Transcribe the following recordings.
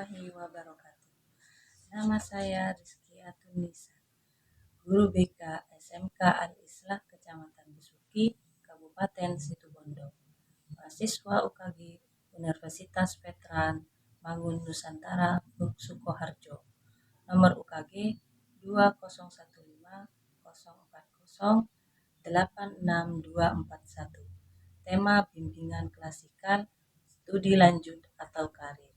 warahmatullahi wabarakatuh. Nama saya Rizky Atunisa, Guru BK SMK Al-Islah Kecamatan Besuki, Kabupaten Situbondo, mahasiswa UKG Universitas Veteran Mangun Nusantara Sukoharjo, nomor UKG 2015040864241. Tema bimbingan klasikal studi lanjut atau karir.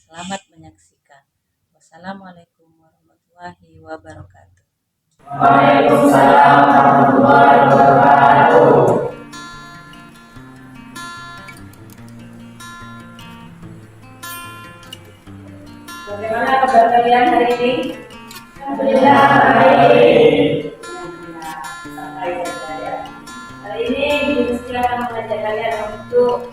Selamat menyaksikan. Wassalamualaikum warahmatullahi wabarakatuh. Waalaikumsalam warahmatullahi wabarakatuh. Bagaimana kabar kalian hari ini? Alhamdulillah baik. Sampai saja ya. Hari ini Ibu Rizky akan mengajak kalian untuk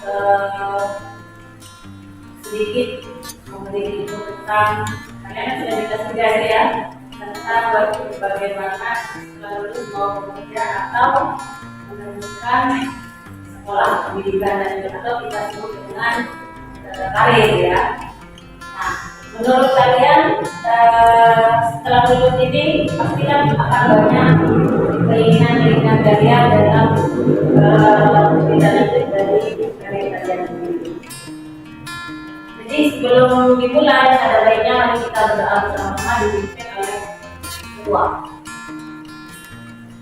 sedikit memberi info tentang kalian sudah dikasih tugas ya, tentang bagaimana setelah lulus mau bekerja atau melanjutkan sekolah pendidikan lanjut atau kita sebut dengan karir ya. Nah, menurut kalian setelah lulus ini pasti kan akan banyak keinginan kalian dalam tidak lanjut dari karir kalian sendiri. Jadi sebelum dimulai ada baiknya mari kita berdoa bersama-sama dipimpin oleh ketua.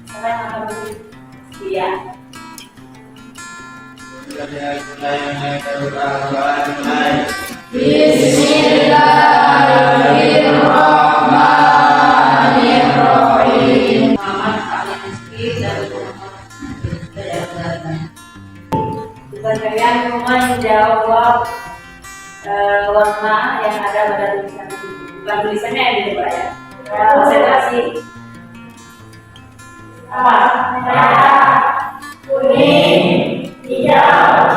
Saya akan beri ya. Bismillahirrahmanirrahim. Tugas kalian semua menjawab warna yang ada pada tulisan itu. Bukan tulisannya yang dicoba ya. Konsentrasi. Apa? Merah, kuning, hijau,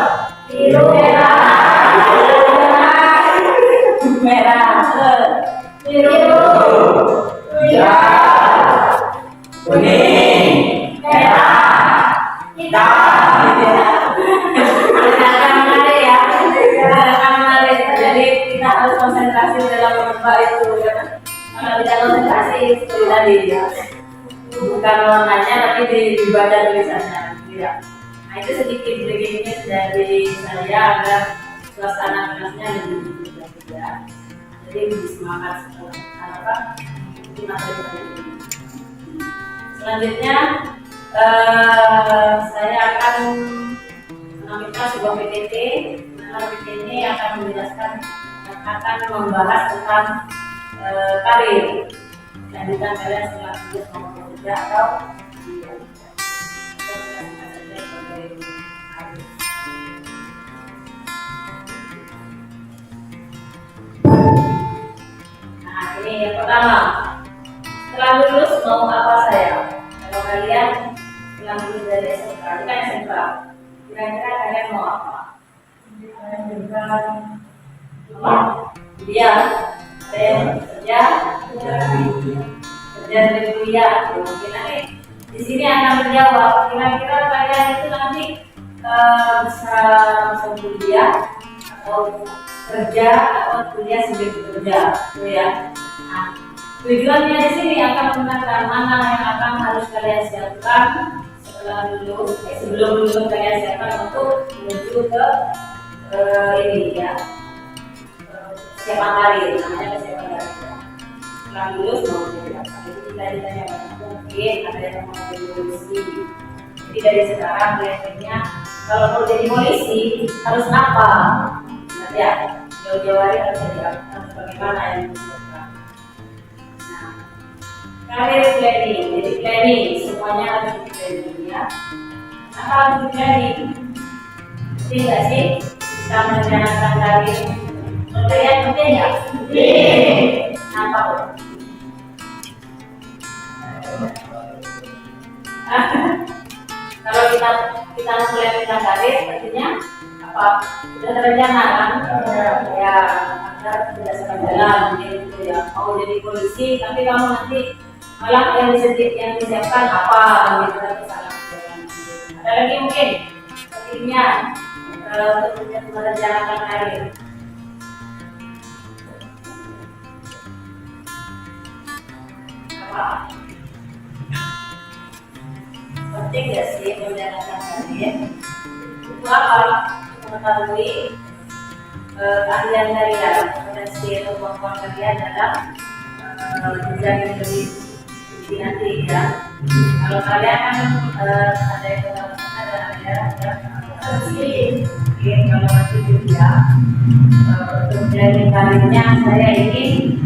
biru, merah, biru, hijau, kuning, merah, hitam. Jadi kita harus konsentrasi dalam lomba itu ya. Kalau tidak konsentrasi seperti tadi ya, bukan warnanya tapi dibaca tulisannya ya. Nah itu sedikit begini dari saya agar suasana kelasnya lebih ya. Jadi lebih semangat setelah di materi ini. Selanjutnya saya akan menampilkan sebuah PPT. PPT ini akan menjelaskan dan akan membahas tentang karir. Lanjutan kalian setelah lulus mau bekerja atau Nah ini yang pertama, setelah lulus mau apa saya? Kalau kalian setelah lulus dari SMK, ini kan SMK, kira-kira kalian mau apa? Dia kerja dari kuliah. Mungkin nanti di sini akan menjawab kira-kira kalian itu nanti bisa langsung kuliah atau kerja atau kuliah sambil bekerja, gitu ya. Nah, tujuannya di sini akan menentukan mana yang akan harus kalian siapkan setelah lulus, sebelum lulus kalian siapkan untuk menuju ke ini ya, siapa karir, namanya siapa karir. Setelah lulus mau jadi apa? Jadi kita ditanya mungkin ada yang mau jadi polisi. Jadi dari sekarang kelihatannya kalau mau jadi polisi harus apa? Nah, ya, jauh-jauh hari harus jadi apa? Bagaimana yang disiapkan? Nah, karir planning, jadi planning semuanya harus di planning ya. Apa harus di planning? Tidak sih? Kita merencanakan karir. Kalian penting ya? Apa? Kalau kita mulai tentang karir, artinya apa? Sudah terencana kan? Ya, agar tidak salah jalan, gitu ya. Mau jadi polisi, tapi kamu nanti malah yang disiapkan apa? Gitu kan salah jalan. Ada lagi mungkin? Pentingnya untuk merencanakan karir. apa? Penting gak sih menjalankan karir? Itu apa? Untuk mengetahui keahlian kalian, potensi atau kemampuan kalian dalam menjalani lebih nanti ya. Kalau kalian kan ada yang bersama dengan daerah yang sendiri, kalau masih juga untuk menjalani karirnya saya ingin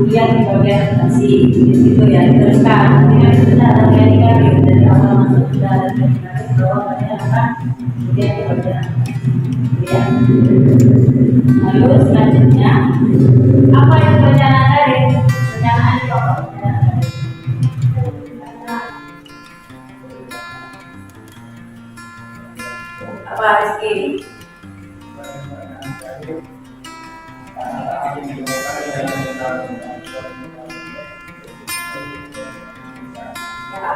kuliah di bagian advokasi gitu ya, diteruskan. Tidak sudah ada menjalani karir dari awal masuk sudah ada menjalani karir bahwa kalian akan kuliah di bagian advokasi. Ya. Lalu selanjutnya apa yang perencanaan karir? Perencanaan itu apa? Apa Rizky? Ya,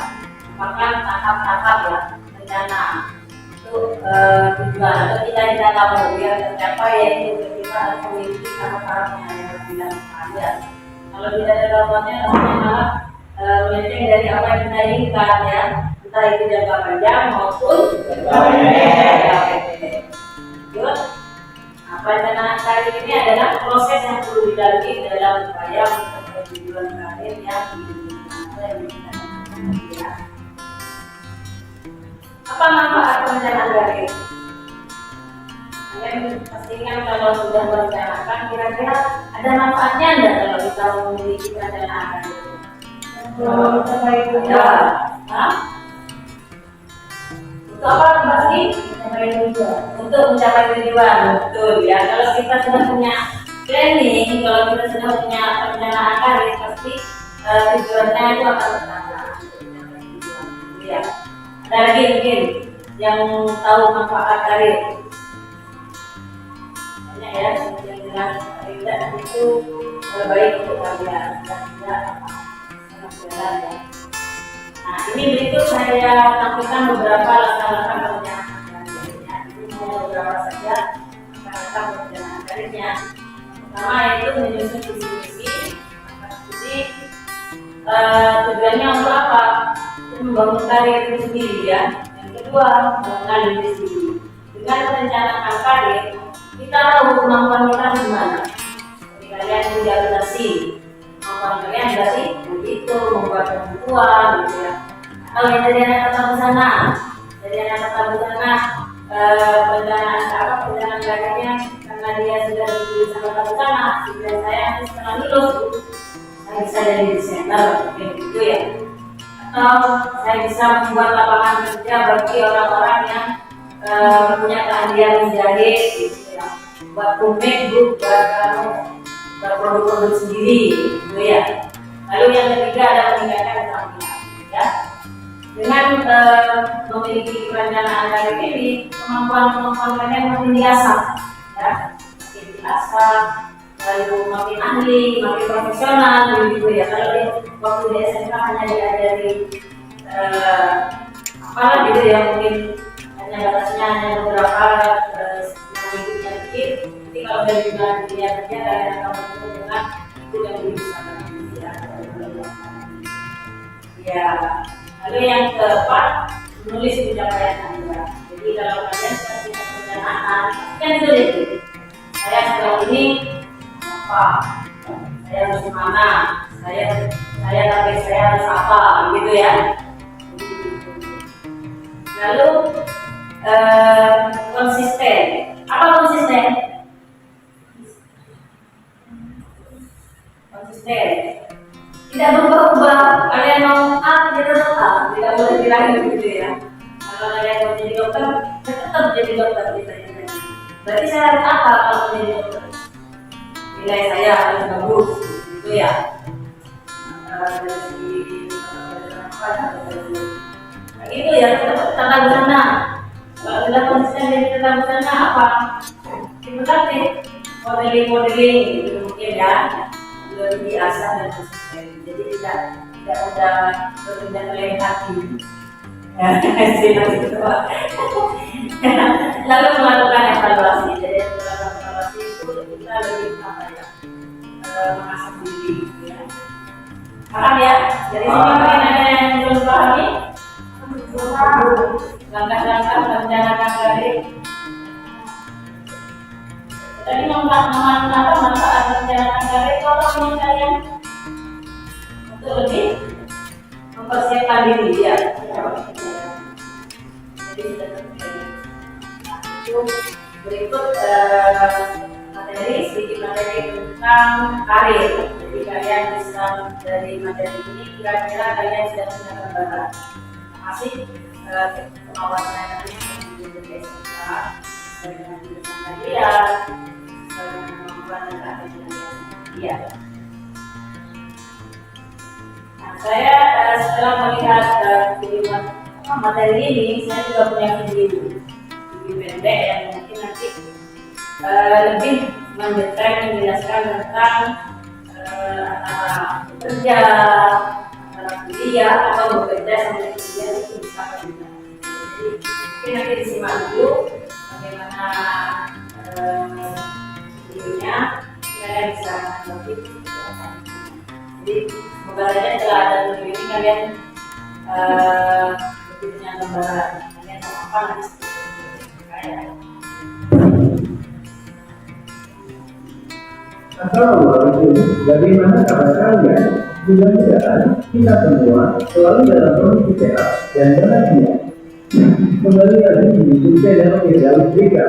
maka tahap-tahap ya rencana itu tujuan atau kita tahu biar tercapai yaitu kita harus memiliki tahap-tahapnya yang tidak ada. Kalau tidak ada tahapannya rasanya malah melenceng dari apa yang kita inginkan ya, entah itu jangka panjang maupun jangka pendek. Perencanaan karir ini adalah proses yang perlu dilalui dalam upaya mencapai tujuan karir yang diinginkan. Apa manfaat perencanaan karir? Kalian pastikan kalau sudah merencanakan kira-kira ada manfaatnya enggak kalau kita memiliki perencanaan karir? Mencapai tujuan. Untuk apa Mbak Sri? Untuk mencapai tujuan, betul ya. Kalau kita sudah punya planning, kalau kita sudah punya perencanaan karir, pasti tujuannya itu akan tercapai. Ya. Ada lagi mungkin yang tahu manfaat karir? Banyak ya, yang bilang karir itu baik untuk kalian dan tidak sangat jalan ya. Nah, ini berikut saya tampilkan beberapa langkah-langkah perencanaan karirnya. Ini beberapa saja langkah-langkah perencanaan karirnya. Pertama yaitu menyusun visi misi. Jadi tujuannya untuk apa? Untuk membangun karir itu sendiri ya. Yang kedua, mengenali diri sendiri. Dengan merencanakan karir, kita tahu kemampuan kita di mana. Jadi kalian punya relasi. Kemampuan kalian berarti begitu membuat kebutuhan gitu ya. Kalau yang jadi anak kata busana, perencanaan karirnya karena dia sudah dipilih sama kata busana, tujuan saya nanti setelah lulus saya bisa jadi desainer gitu ya. Atau saya bisa membuat lapangan kerja bagi orang-orang yang punya keahlian menjahit gitu ya. Buat komik, buat produk-produk sendiri gitu ya. Lalu yang ketiga ada meningkatkan keterampilan ya. Dengan memiliki perencanaan karir ini, kemampuan kalian makin diasah ya, makin diasah, lalu makin ahli, makin profesional gitu ya. Kalau waktu di SMK hanya diajari apalah gitu ya, mungkin hanya batasnya hanya beberapa hidupnya dikit. Jadi kalau dari bulan dunia kerja kalian akan bertemu dengan itu yang lebih besar ya. Lalu yang keempat, menulis pencapaian Anda. Jadi kalau kalian sudah punya perencanaan, kan itu deh. Saya setelah ini apa? Saya harus kemana? Saya target saya harus apa? Gitu ya. Lalu konsisten. Apa konsisten? Konsisten. Tidak berubah-ubah. Kalian mau A, tidak boleh bilang gitu ya. Kalau kalian mau jadi dokter, tetap jadi dokter gitu. Berarti saya harus apa kalau menjadi dokter? Nilai saya harus bagus, gitu ya. Nah, itu ya, tata busana. Kalau sudah konsisten jadi tata busana apa? Diperhati modeling gitu mungkin ya. Lebih biasa dan konsisten. Jadi tidak ada berbeda lain hati. Lalu melakukan evaluasi. Jadi melakukan evaluasi itu kita lebih apa ya, mengasah diri ya. Paham ya? Dari sini mungkin ada yang belum pahami? Langkah-langkah merencanakan karir. Tadi manfaat merencanakan karir kalau menurut kalian untuk lebih mempersiapkan diri ya. Jadi itu berikut sedikit materi tentang karir. Jadi kalian bisa dari materi ini kira-kira kalian sudah punya gambaran masih kemauan saya nanti menjadi SMK dengan jurusan kalian dengan kemampuan dan keahlian dia. Nah, saya setelah melihat video materi ini, saya juga punya video pendek yang mungkin nanti lebih mendetail menjelaskan tentang antara bekerja, antara kuliah atau bekerja sambil kuliah itu bisa berbeda. Jadi mungkin nanti disimak dulu bagaimana videonya, kalian bisa lebih. Jadi semoga saja setelah ada video ini kalian lebih punya gambaran kalian sama apa nanti kalian. Assalamualaikum, bagaimana kabar kalian? Mudah-mudahan kita semua selalu dalam kondisi sehat dan bahagia. Kembali lagi di channel Firdaus Rika.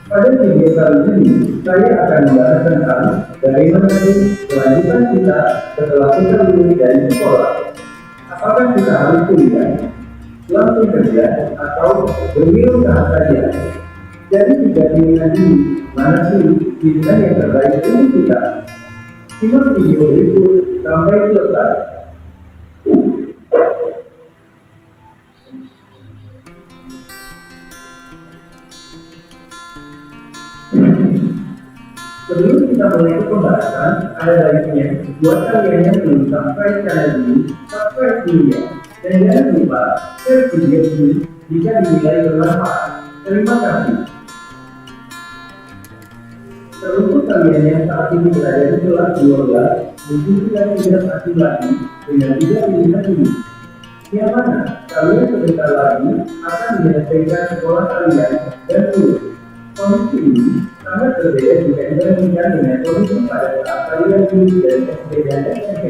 Pada video kali ini, saya akan membahas tentang bagaimana kelanjutan kita setelah kita lulus dari sekolah. Apakah kita harus kuliah, langsung kerja, atau berwirausaha saja? Jadi tiga pilihan ini, mana sih pilihan yang terbaik untuk kita? Simak video berikut sampai selesai. Sebelum kita mulai ke pembahasan, ada baiknya buat kalian yang belum sampai channel ini, subscribe dulu ya. Dan jangan lupa share video ini jika dinilai bermanfaat. Terima kasih. Teruntuk kalian yang saat ini berada di kelas 12, mungkin sudah tidak asing lagi dengan tiga pilihan ini. Yang mana kalian sebentar lagi akan menyelesaikan sekolah kalian dan lulus. Kondisi ini sangat berbeda jika dibandingkan dengan kondisi pada saat kalian lulus dari SD dan SMP.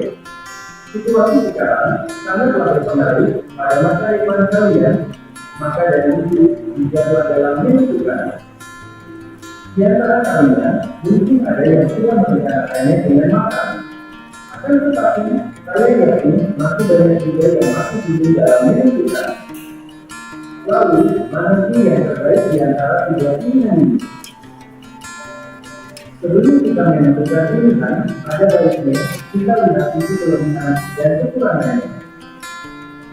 Situasi sekarang sangatlah berpengaruh pada masa depan kalian, maka dari itu dijadwal dalam menentukan. Di antara kalian, mungkin ada yang sudah merencanakannya dengan matang. Akan tetapi, saya yakin masih banyak juga yang masih bingung dalam menentukan. Lalu, mana sih yang terbaik di antara tiga pilihan ini? Sebelum kita menentukan pilihan, ada baiknya kita lihat sisi kelebihan dan kekurangannya.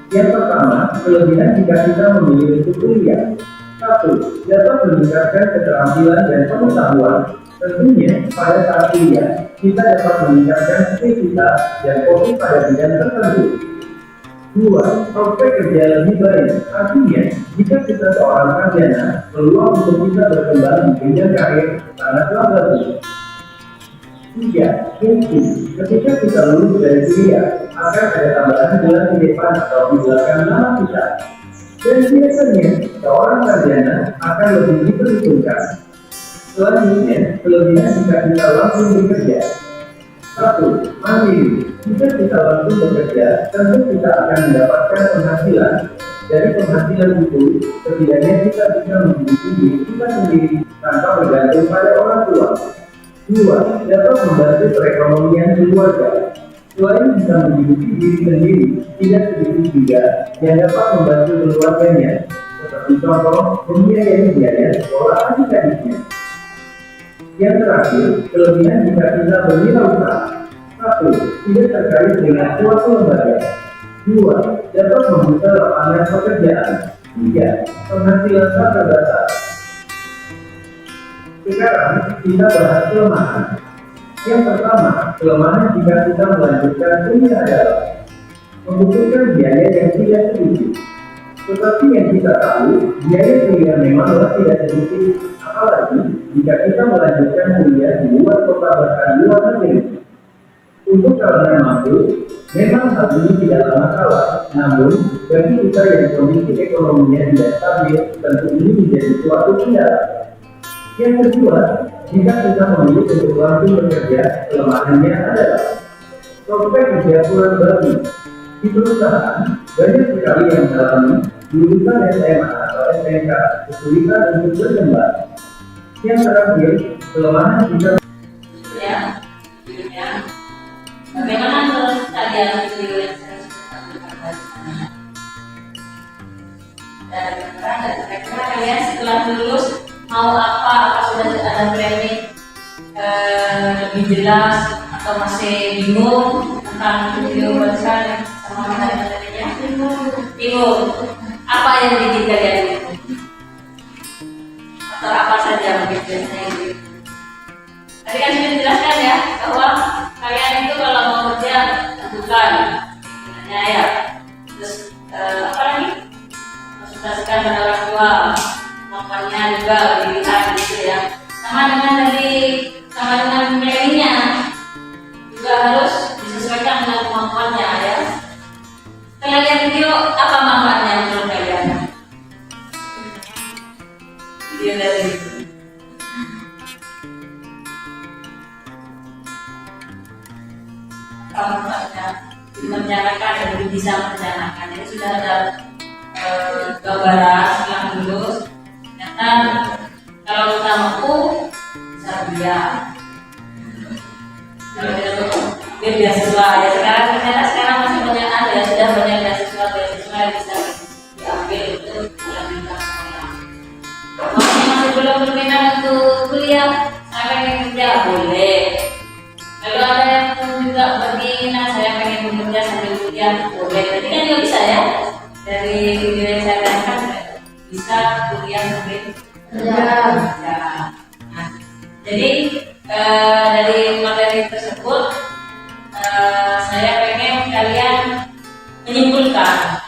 Yang pertama, kelebihan jika kita memilih untuk kuliah. 1. Dapat meningkatkan keterampilan dan pengetahuan. Tentunya, pada saat kuliah, kita dapat meningkatkan skill kita dan fokus pada bidang tertentu. 2. Prospek kerja lebih baik. Artinya, jika kita seorang sarjana, peluang untuk kita berkembang di bidang karir sangatlah bagus. 3. Mungkin, ketika kita lulus dari kuliah, akan ada tambahan gelar di depan atau di belakang nama kita. Dan biasanya, seorang sarjana akan lebih diperhitungkan. Selanjutnya, kelebihan jika kita langsung bekerja. 1. Mandiri. Jika kita langsung bekerja, tentu kita akan mendapatkan penghasilan. Dari penghasilan itu, setidaknya kita bisa menghidupi diri kita sendiri tanpa bergantung pada orang tua. 2. Dapat membantu perekonomian keluarga. Selain bisa menghidupi diri sendiri, tidak sedikit juga yang dapat membantu keluarganya, seperti contoh membiayai biaya sekolah adik-adiknya. Yang terakhir, kelebihan jika kita berwirausaha. 1. Tidak terkait dengan suatu lembaga. 2. Dapat membuka lapangan pekerjaan. 3. Penghasilan tak terbatas. Sekarang kita bahas kelemahan. Yang pertama, kelemahan jika kita melanjutkan kuliah adalah membutuhkan biaya yang tidak sedikit. Seperti yang kita tahu, biaya kuliah memanglah tidak sedikit, apalagi jika kita melanjutkan kuliah di luar kota bahkan luar negeri. Untuk kalangan mampu, memang hal ini tidaklah masalah, namun bagi kita yang kondisi ekonominya tidak stabil, tentu ini menjadi suatu kendala. Yang kedua, jika kita memilih untuk langsung bekerja, kelemahannya adalah prospek kerja kurang bagus. Di perusahaan, banyak sekali yang mengalami lulusan SMA atau SMK kesulitan untuk berkembang. Yang terakhir, kelemahan juga Ya, ya. Bagaimana menurut kalian video yang saya lakukan? Dan kira-kira kalian setelah lulus mau apa? Apa sudah ada planning lebih jelas atau masih bingung tentang video barusan sama materi-materinya? Bingung. Apa yang bikin kalian bingung? Atau apa saja mungkin biasanya gitu? Tadi kan sudah dijelaskan ya bahwa kalian itu kalau mau kerja tentukan ya. Terus apa lagi? Konsultasikan pada orang tua, kemampuannya juga dilihat gitu ya. Sama dengan planningnya juga harus disesuaikan dengan kemampuannya ya. Setelah lihat video, apa manfaatnya menurut kalian? Video dari itu. Manfaatnya merencanakan dan bisa merencanakan. Jadi sudah ada gambaran setelah lulus. Ternyata kalau kita mampu bisa kuliah. Kalau tidak mampu, dia beasiswa. Ya sekarang masih banyak ada, sudah banyak beasiswa yang bisa diambil untuk melanjutkan sekolah. Kalau masih belum berminat untuk kuliah, saya pengen kerja boleh. Kalau ada yang juga berminat saya pengen bekerja sambil kuliah boleh. Berarti kan juga bisa ya. Dari video yang saya lihat bisa kuliah sambil kerja. Nah, jadi dari materi tersebut saya pengen kalian menyimpulkan,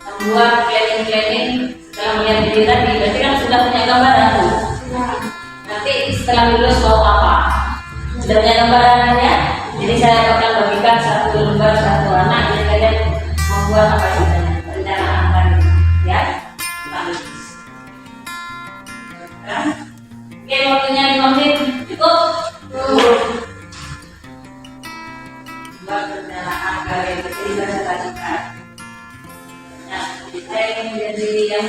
membuat planning setelah melihat video tadi. Berarti kan sudah punya gambaran tuh. Nanti setelah lulus mau apa? Sudah punya gambarannya. Jadi saya akan bagikan satu lembar satu anak yang kalian membuat apa saja rencana apa ya. Oke, waktunya 5 menit cukup. Buat perencanaan kalian jadi bisa bagikan. Nah, saya ingin menjadi yang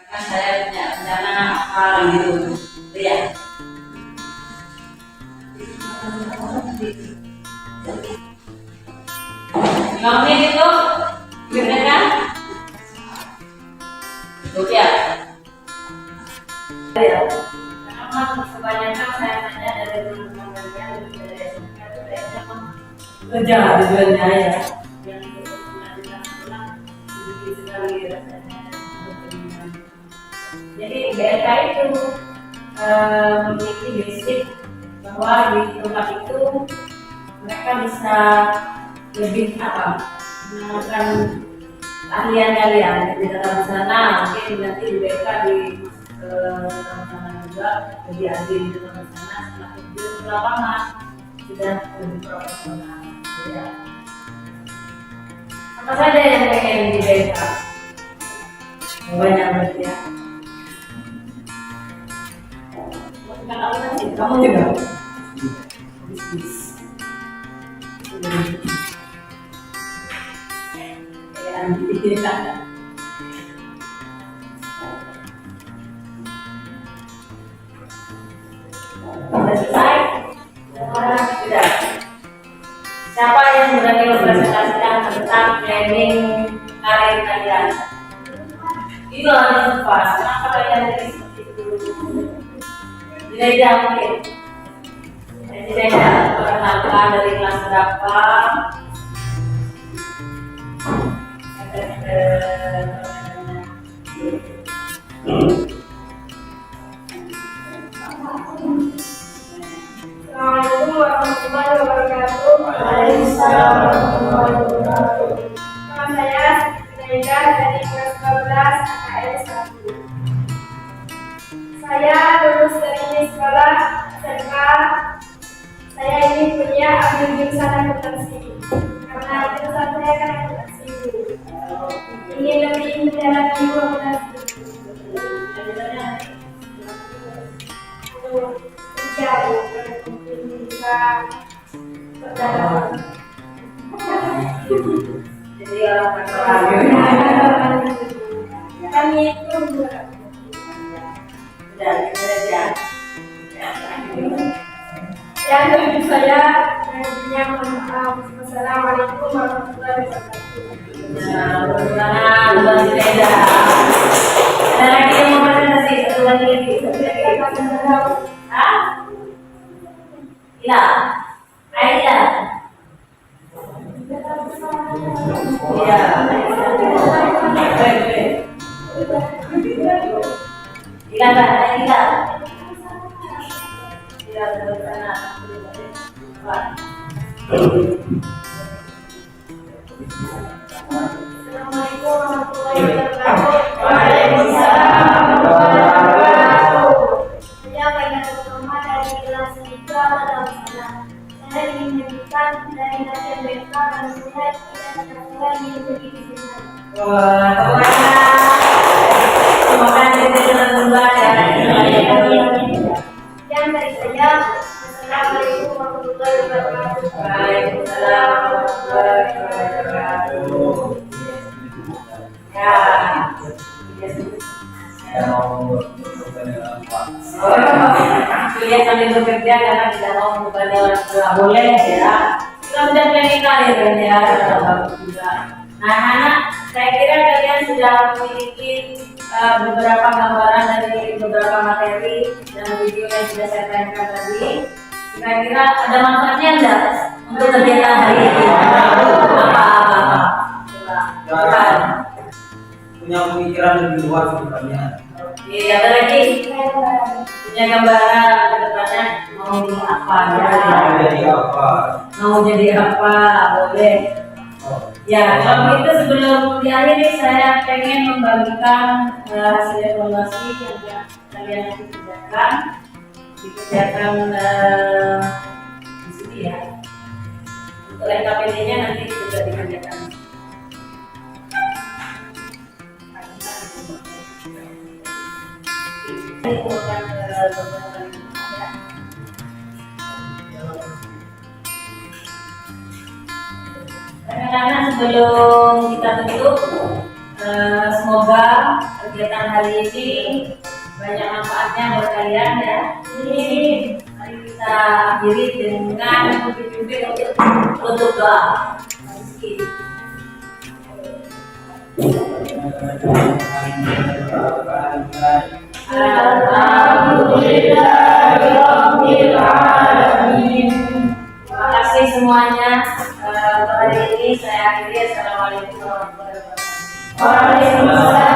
karena saya punya rencana apa gitu ya. Ngomongnya gitu, bener kan? Cukup ya? Ya. Karena kebanyakan saya tanya dari teman-teman kalian dari SMK itu kayaknya kerja tujuannya ya. Yang untuk pulang sedikit sekali rasanya. Jadi BLK itu memiliki basic bahwa di tempat itu mereka bisa lebih menemukan keahlian kalian di dalam sana. Mungkin nanti di BLK di sana juga lebih ahli di dalam sana. Setelah kerja di lapangan sudah lebih profesional ya. Apa saja yang pengen di BLK? Banyak berarti ya. Kamu juga bisnis yang dipikirkan kan? Sudah selesai? Sudah. Siapa yang berani mempresentasikan tentang planning karir kalian? Itu harus pas. Kenapa kalian jadi seperti itu? Tidak mungkin. Jadi saya perkenalkan dari kelas berapa. Assalamualaikum warahmatullahi wabarakatuh. Waalaikumsalam warahmatullahi wabarakatuh. Nama saya Siti Naida dari kelas 12 AKL 1. kuliah ambil jurusan akuntansi karena jurusan saya kan akuntansi. Ingin lebih mendalami akuntansi untuk kerja mungkin bisa berdalami. Jadi orang kantoran. Kami itu Udah, gitu aja. yang dari saya yang mohon maaf. Wassalamualaikum warahmatullahi wabarakatuh. Nah, bagaimana Mbak Zida? Ada lagi yang mau presentasi? Satu lagi. Hah? Iya. Aida. Iya. Iya, Mbak. Aida. Iya, sebelah sana. Pak. Assalamualaikum warahmatullahi wabarakatuh. Waalaikumsalam warahmatullahi wabarakatuh. Saya Baina Muhammad dari kelas 3 pada sana. Saya ingin menunjukkan dari nasihat mereka dan saya tidak mengikuti di sini. Wah, terima kasih teman-teman Yang dari saya, Assalamualaikum warahmatullahi wabarakatuh. Waalaikumsalam warahmatullahi wabarakatuh. Ya. Kuliah sambil bekerja karena tidak mau membebani orang tua boleh ya. Kita sudah planning karir ya, bagus juga. Nah, anak, saya kira kalian sudah memiliki beberapa gambaran dari beberapa materi dan video yang sudah saya tayangkan tadi. Kira-kira ada manfaatnya enggak untuk kegiatan hari ini? Apa? Coba. Punya pemikiran lebih luas sebenarnya. Oke, ada lagi punya gambaran ke depannya mau jadi apa ya? Jadi apa? Mau jadi apa? Boleh. Ya, kalau itu sebelum diakhiri saya pengen membagikan hasil evaluasi yang kalian nanti kerjakan di sini ya. Untuk LKPD-nya nanti juga dikerjakan. Karena sebelum kita tutup, semoga kegiatan hari ini banyak manfaatnya buat kalian ya. Mari kita akhiri dengan pimpin untuk doa. Alhamdulillahirobbilalamin. Terima kasih semuanya. Hari ini saya akhiri. Assalamualaikum warahmatullahi wabarakatuh.